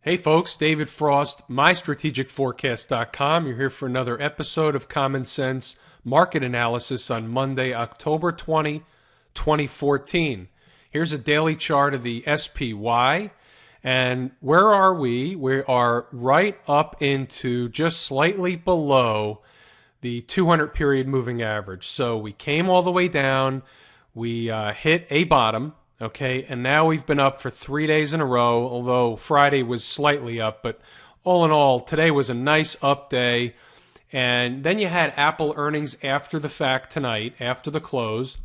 Hey folks, David Frost, mystrategicforecast.com. You're here for another episode of Common Sense Market Analysis on Monday, October 20, 2014. Here's a daily chart of the SPY. And where are we? We are right up into just slightly below the 200 period moving average. So we came all the way down. We hit a bottom. Okay, and now we've been up for 3 days in a row, although Friday was slightly up. But all in all, today was a nice up day. And then you had Apple earnings after the fact tonight, after the close.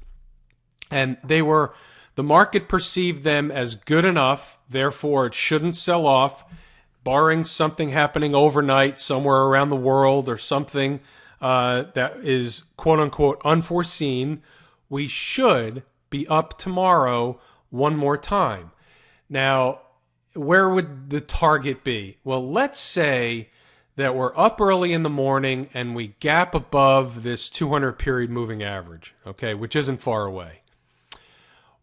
And the market perceived them as good enough, therefore it shouldn't sell off, barring something happening overnight somewhere around the world or something that is quote-unquote unforeseen. We should be up tomorrow one more time. Now, where would the target be? Well, let's say that we're up early in the morning and we gap above this 200 period moving average, okay, which isn't far away.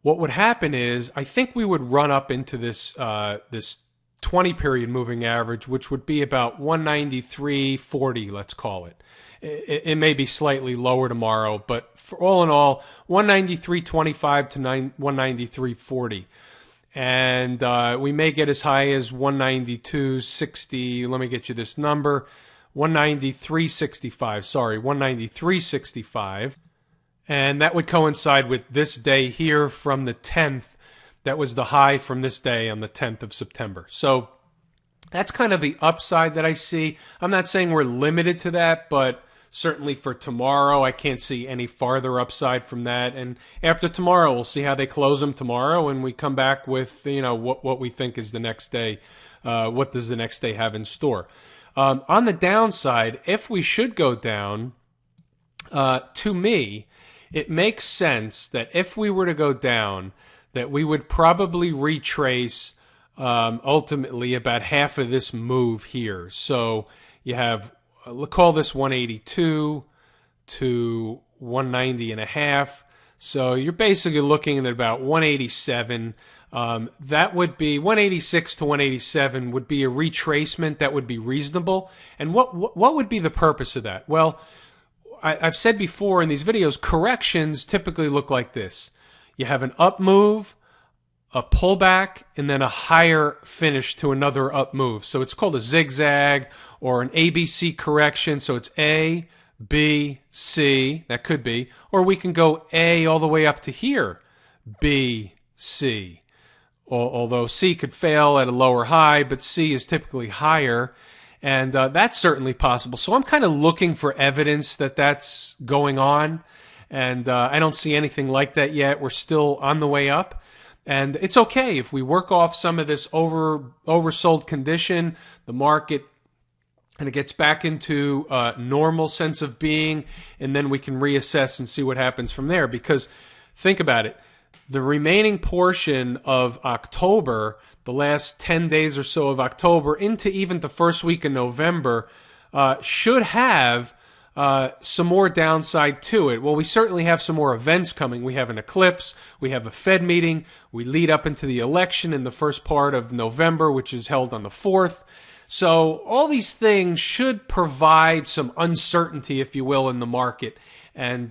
What would happen is I think we would run up into this 20 period moving average, which would be about 193.40, let's call it. It may be slightly lower tomorrow, but for all in all, 193.25 to 193.40. And we may get as high as 192.60. Let me get you this number. 193.65. Sorry, 193.65. And that would coincide with this day here from the 10th. That was the high from this day on the 10th of September. So that's kind of the upside that I see. I'm not saying we're limited to that, but certainly for tomorrow, I can't see any farther upside from that. And after tomorrow, we'll see how they close them tomorrow, and we come back with what we think is the next day. What does the next day have in store? On the downside, if we should go down, to me, it makes sense that if we were to go down, that we would probably retrace ultimately about half of this move here. So you have, call this 182 to 190 and a half. So you're basically looking at about 187. That would be 186 to 187 would be a retracement that would be reasonable. And what would be the purpose of that? Well, I've said before in these videos, corrections typically look like this. You have an up move, a pullback, and then a higher finish to another up move. So it's called a zigzag or an ABC correction. So it's A, B, C, that could be. Or we can go A all the way up to here, B, C. Although C could fail at a lower high, but C is typically higher. And that's certainly possible. So I'm kind of looking for evidence that that's going on. And I don't see anything like that yet. We're still on the way up. And it's okay if we work off some of this oversold condition, the market, and it gets back into a normal sense of being, and then we can reassess and see what happens from there. Because think about it. The remaining portion of October, the last 10 days or so of October, into even the first week of November, should have some more downside to it. Well, we certainly have some more events coming. We have an eclipse. We have a Fed meeting. We lead up into the election in the first part of November, which is held on the 4th. So all these things should provide some uncertainty, if you will, in the market. And,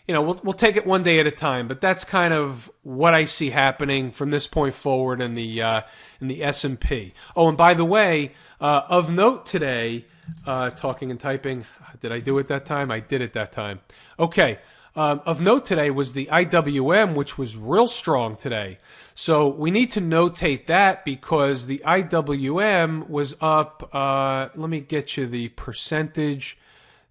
we'll take it one day at a time. But that's kind of what I see happening from this point forward in the S&P. Oh, and by the way, of note today, talking and typing. Did I do it that time? I did it that time. Okay. Of note today was the IWM, which was real strong today. So we need to notate that because the IWM was up. Let me get you the percentage.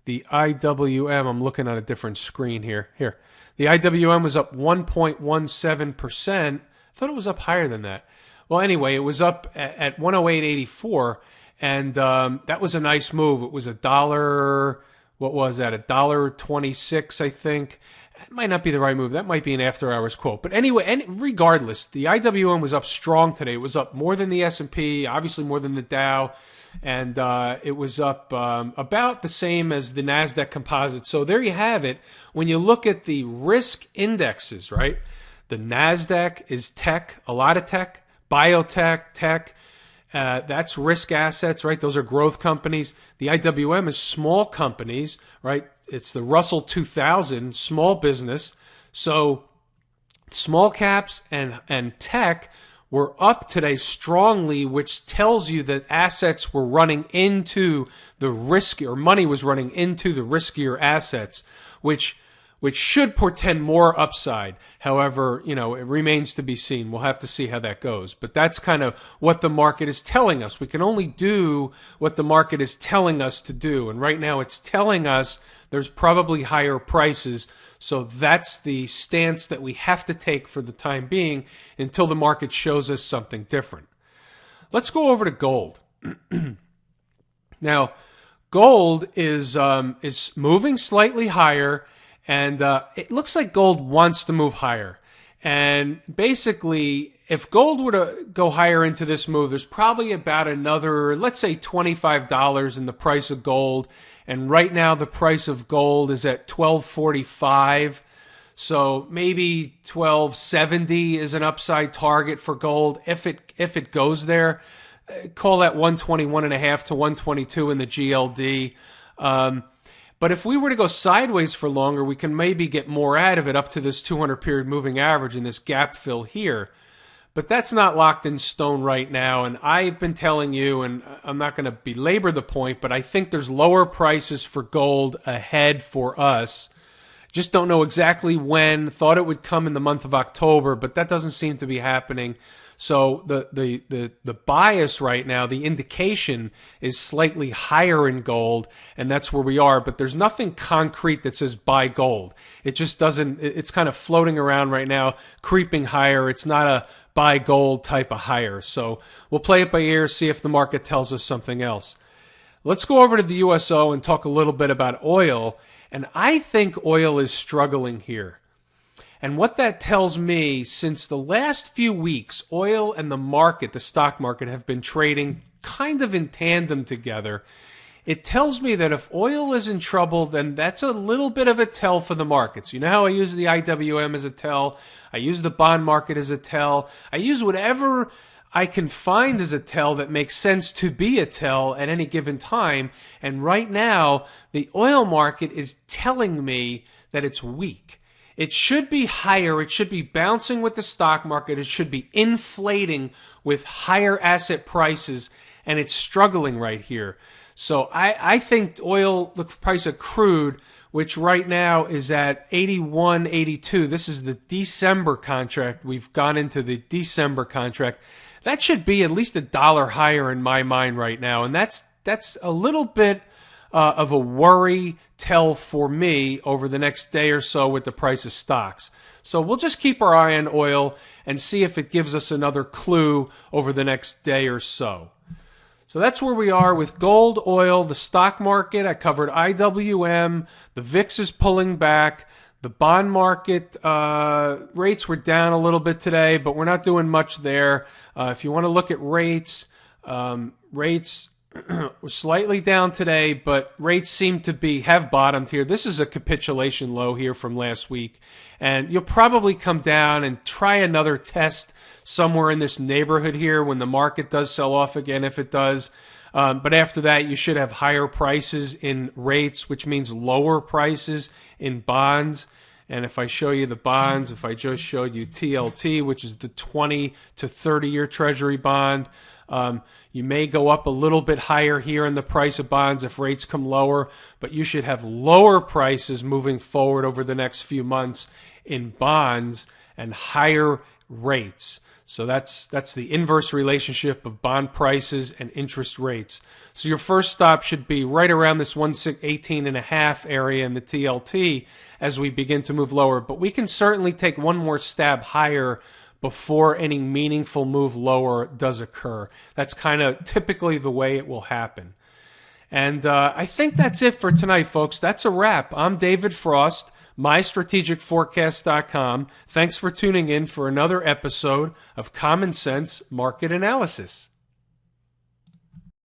The IWM, I'm looking at a different screen here. Here. The IWM was up 1.17%. I thought it was up higher than that. Well, anyway, it was up at 108.84. And that was a nice move. It was $1. What was that? $1.26, I think. It might not be the right move. That might be an after-hours quote. But anyway, regardless, the IWM was up strong today. It was up more than the S&P, obviously more than the Dow, and it was up about the same as the NASDAQ composite. So there you have it. When you look at the risk indexes, right, the NASDAQ is tech, a lot of tech, biotech, tech, That's risk assets, right? Those are growth companies. The IWM is small companies, right? It's the Russell 2000, small business. So small caps and tech were up today strongly, which tells you that assets were running into the riskier, or money was running into the riskier assets, which should portend more upside. However, it remains to be seen. We'll have to see how that goes. But that's kind of what the market is telling us. We can only do what the market is telling us to do. And right now it's telling us there's probably higher prices. So that's the stance that we have to take for the time being until the market shows us something different. Let's go over to gold. Now, gold is moving slightly higher. And it looks like gold wants to move higher. And basically, if gold were to go higher into this move, there's probably about another, let's say, $25 in the price of gold. And right now, the price of gold is at $12.45. So maybe $12.70 is an upside target for gold. If it goes there, call that 121.5 to 122 in the GLD. But if we were to go sideways for longer, we can maybe get more out of it up to this 200-period moving average and this gap fill here. But that's not locked in stone right now. And I've been telling you, and I'm not going to belabor the point, but I think there's lower prices for gold ahead for us. Just don't know exactly when. Thought it would come in the month of October, but that doesn't seem to be happening. So the bias right now, the indication is slightly higher in gold, and that's where we are. But there's nothing concrete that says buy gold. It just doesn't. It's kind of floating around right now, creeping higher. It's not a buy gold type of higher. So we'll play it by ear, see if the market tells us something else. Let's go over to the USO and talk a little bit about oil. And I think oil is struggling here. And what that tells me, since the last few weeks, oil and the market, the stock market, have been trading kind of in tandem together. It tells me that if oil is in trouble, then that's a little bit of a tell for the markets. You know how I use the IWM as a tell? I use the bond market as a tell. I use whatever I can find as a tell that makes sense to be a tell at any given time. And right now, the oil market is telling me that it's weak. It should be higher. It should be bouncing with the stock market. It should be inflating with higher asset prices, and it's struggling right here. So I think oil, the price of crude, which right now is at 81.82. This is the December contract. We've gone into the December contract. That should be at least $1 higher in my mind right now, and that's a little bit of a worry tell for me over the next day or so with the price of stocks. So we'll just keep our eye on oil and see if it gives us another clue over the next day or so. So that's where we are with gold, oil, the stock market. I covered IWM. The VIX is pulling back. The bond market rates were down a little bit today, but we're not doing much there. If you want to look at rates, rates we're slightly down today, but rates seem to have bottomed here. This is a capitulation low here from last week, and you'll probably come down and try another test somewhere in this neighborhood here when the market does sell off again, if it does. But after that, you should have higher prices in rates, which means lower prices in bonds. And if I show you the bonds, if I just showed you TLT, which is the 20 to 30-year Treasury bond, you may go up a little bit higher here in the price of bonds if rates come lower, but you should have lower prices moving forward over the next few months in bonds and higher rates. So that's the inverse relationship of bond prices and interest rates. So your first stop should be right around this 18.5 area in the TLT as we begin to move lower. But we can certainly take one more stab higher before any meaningful move lower does occur. That's kind of typically the way it will happen. And I think that's it for tonight, folks. That's a wrap. I'm David Frost, mystrategicforecast.com. Thanks for tuning in for another episode of Common Sense Market Analysis.